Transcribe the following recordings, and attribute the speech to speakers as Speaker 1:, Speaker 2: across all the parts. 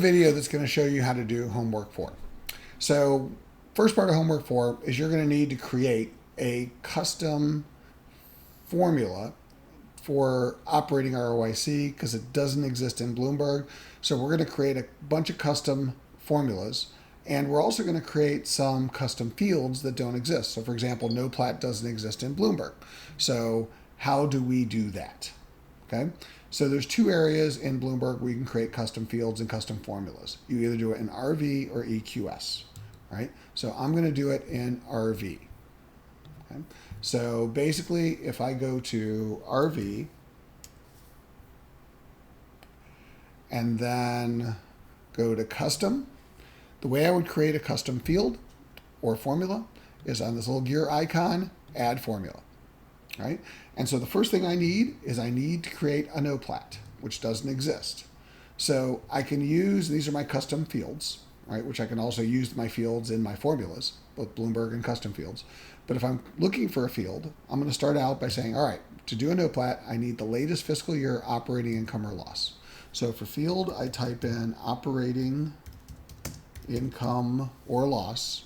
Speaker 1: video that's going to show you how to do homework 4. So first part of homework 4 is you're going to need to create a custom formula for operating ROIC because it doesn't exist in Bloomberg. So we're going to create a bunch of custom formulas, and we're also going to create some custom fields that don't exist. So for example, no plat doesn't exist in Bloomberg. So how do we do that? Okay. So there's 2 areas in Bloomberg where you can create custom fields and custom formulas. You either do it in RV or EQS, right? So I'm going to do it in RV. Okay. So basically, if I go to RV and then go to custom, the way I would create a custom field or formula is on this little gear icon, add formula, right? And so the first thing I need to create a no plat, which doesn't exist. So I can use, these are my custom fields, right? Which I can also use my fields in my formulas, both Bloomberg and custom fields. But if I'm looking for a field, I'm going to start out by saying, all right, to do a no plat, I need the latest fiscal year operating income or loss. So for field, I type in operating income or loss,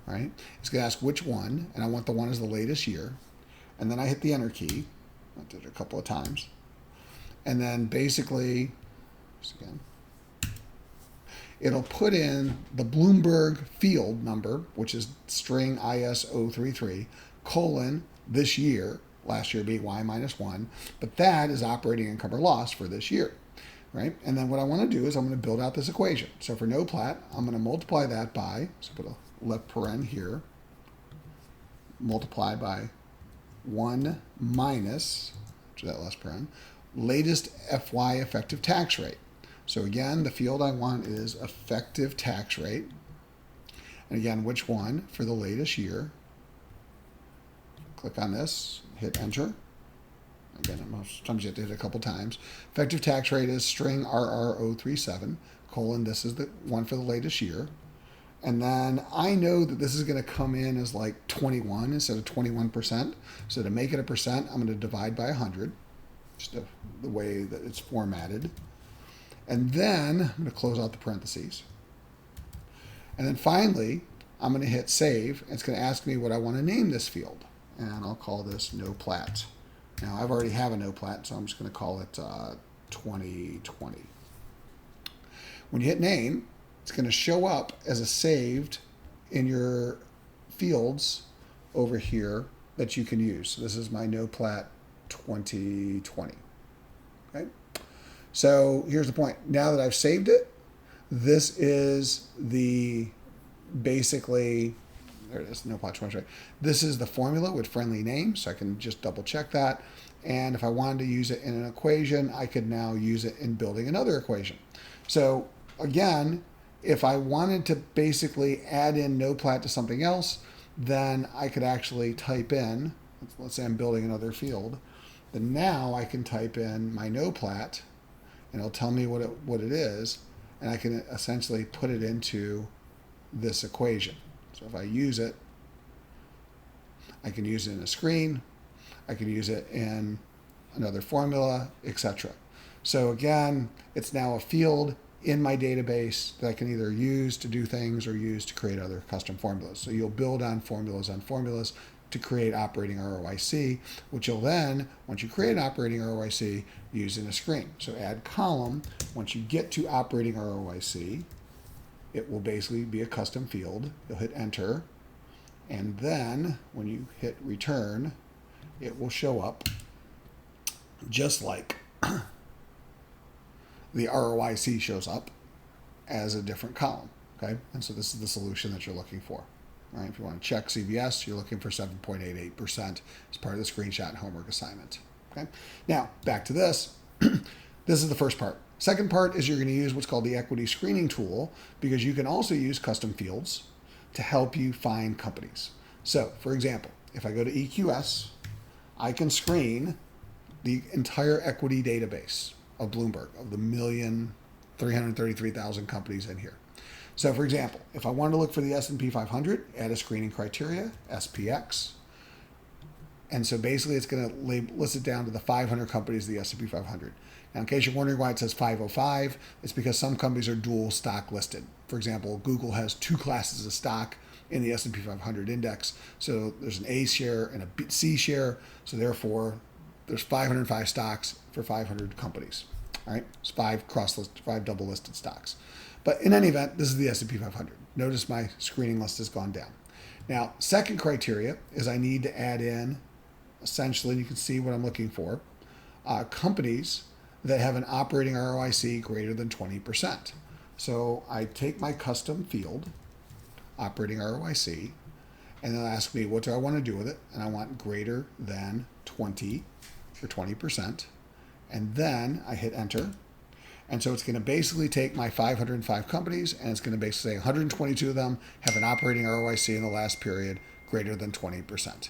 Speaker 1: right? It's going to ask which one, and I want the one as the latest year. And then I hit the enter key. I did it a couple of times. And then basically, just again, it'll put in the Bloomberg field number, which is string IS033, colon, this year, last year being Y minus 1, but that is operating income or loss for this year, right? And then what I want to do is I'm going to build out this equation. So for no plat, I'm going to multiply that by, so put a left paren here, multiply by 1 minus, which is that last paren, latest FY effective tax rate. So again, the field I want is effective tax rate. And again, which one for the latest year. Click on this, hit enter. Again, sometimes you have to hit it a couple times. Effective tax rate is string RR037, colon, this is the one for the latest year. And then I know that this is going to come in as like 21 instead of 21%. So to make it a percent, I'm going to divide by 100, just the way that it's formatted. And then I'm going to close out the parentheses. And then finally, I'm going to hit save. It's going to ask me what I want to name this field. And I'll call this no plat. Now I've already have a no plat, so I'm just going to call it 2020. When you hit name, it's going to show up as a saved in your fields over here that you can use. So this is my no plat 2020. Okay. So here's the point. Now that I've saved it, this is the basically, there it is, no plat 2020. This is the formula with friendly name, so I can just double check that. And if I wanted to use it in an equation, I could now use it in building another equation. So again, if I wanted to basically add in no plat to something else, then I could actually type in, let's say I'm building another field, then now I can type in my no plat, and it'll tell me what it is, and I can essentially put it into this equation. So if I use it, I can use it in a screen, I can use it in another formula, etc. So again, it's now a field in my database that I can either use to do things or use to create other custom formulas. So you'll build on formulas to create operating ROIC, which you'll then, once you create an operating ROIC, use in a screen. So add column. Once you get to operating ROIC, it will basically be a custom field. You'll hit enter, and then when you hit return, it will show up just like the ROIC shows up as a different column, okay? And so this is the solution that you're looking for, right? If you want to check CVS, you're looking for 7.88% as part of the screenshot and homework assignment, okay? Now, back to this. This is the first part. Second part is you're going to use what's called the equity screening tool, because you can also use custom fields to help you find companies. So, for example, if I go to EQS, I can screen the entire equity database of Bloomberg, of the 1,333,000 companies in here. So for example, if I wanted to look for the S&P 500, add a screening criteria, SPX. And so basically it's going to list it down to the 500 companies of the S&P 500. Now, in case you're wondering why it says 505, it's because some companies are dual stock listed. For example, Google has two classes of stock in the S&P 500 index. So there's an A share and a C share. So therefore, there's 505 stocks for 500 companies. All right, it's five double listed stocks. But in any event, this is the S&P 500. Notice my screening list has gone down. Now, second criteria is I need to add in, essentially, you can see what I'm looking for, companies that have an operating ROIC greater than 20%. So I take my custom field, operating ROIC, and they'll ask me, what do I want to do with it? And I want greater than 20 or 20%. And then I hit enter. And so it's going to basically take my 505 companies, and it's going to basically say 122 of them have an operating ROIC in the last period greater than 20%.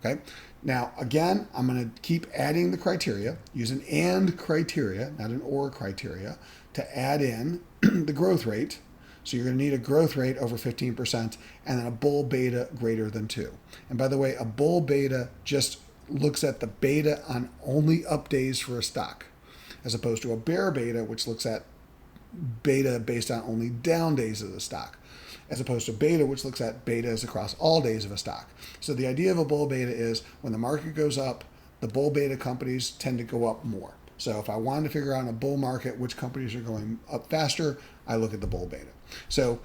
Speaker 1: Okay. Now, again, I'm going to keep adding the criteria, use an and criteria, not an or criteria, to add in the growth rate. So you're going to need a growth rate over 15% and then a bull beta greater than 2. And by the way, a bull beta just looks at the beta on only up days for a stock, as opposed to a bear beta, which looks at beta based on only down days of the stock, as opposed to beta, which looks at betas across all days of a stock. So the idea of a bull beta is when the market goes up, the bull beta companies tend to go up more. So if I wanted to figure out in a bull market which companies are going up faster, I look at the bull beta. So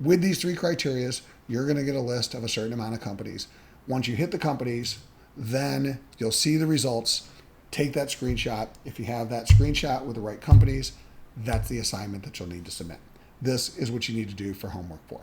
Speaker 1: with these three criteria, you're going to get a list of a certain amount of companies. Once you hit the companies, then you'll see the results. Take that screenshot. If you have that screenshot with the right companies, that's the assignment that you'll need to submit. This is what you need to do for homework 4.